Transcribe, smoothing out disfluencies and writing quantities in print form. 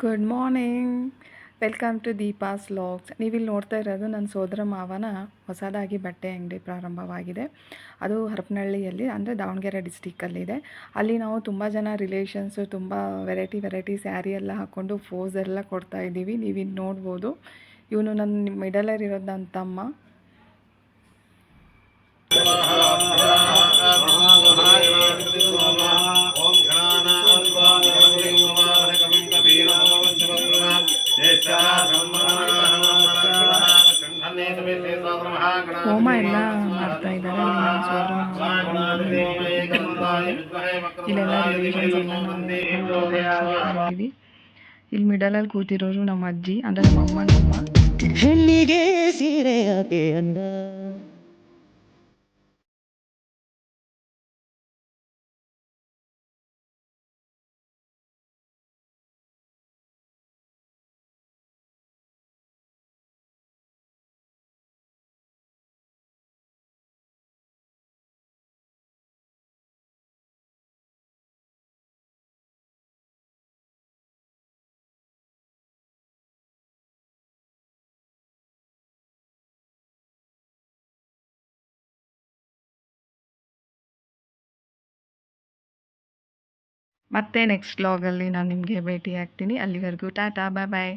Good morning. Welcome to Deepa's vlogs. ನೀವಿಲ್ಲಿ ನೋಡ್ತಾ ಇರೋದು ನನ್ನ ಸೋದರ ಮಾವನ ಹೊಸದಾಗಿ ಬಟ್ಟೆ ಅಂಗಡಿ ಪ್ರಾರಂಭವಾಗಿದೆ. ಅದು ಹರಪನಹಳ್ಳಿಯಲ್ಲಿ, ಅಂದರೆ ದಾವಣಗೆರೆ ಡಿಸ್ಟಿಕ್ಕಲ್ಲಿದೆ. ಅಲ್ಲಿ ನಾವು ತುಂಬ ಜನ ರಿಲೇಷನ್ಸು ತುಂಬ ವೆರೈಟಿ ಸ್ಯಾರಿ ಎಲ್ಲ ಹಾಕ್ಕೊಂಡು ಫೋಸ್ ಎಲ್ಲ ಕೊಡ್ತಾ ಇದ್ದೀವಿ. ನೀವಿಲ್ಲಿ ನೋಡ್ಬೋದು. ಇವನು ನನ್ನ ಮಿಡಲರ್ ಇರೋದು ನನ್ನ ತಮ್ಮ. ಹೋಮ ಎಲ್ಲ ಮಾಡ್ತಾ ಇದ್ದಾರೆ. ಇಲ್ಲೆಲ್ಲ ರಿಲೇಷನ್ಸ್ ಎಲ್ಲ ಇಲ್ಲಿ ಮಿಡಲಲ್ಲಿ ಕೂತಿರೋರು ನಮ್ಮ ಅಜ್ಜಿ, ಅಂದರೆ ನಮ್ಮ ಅಮ್ಮನಮ್ಮ. ಹೆಣ್ಣಿಗೆ ಸೀರೆ ಯಾಕೆ ಅಂದ. ಮತ್ತೆ ನೆಕ್ಸ್ಟ್ ವ್ಲಾಗಲ್ಲಿ ನಾನು ನಿಮಗೆ ಭೇಟಿ ಆಗ್ತೀನಿ. ಅಲ್ಲಿವರೆಗೂ ಟಾಟಾ, ಬಾಯ್ ಬಾಯ್.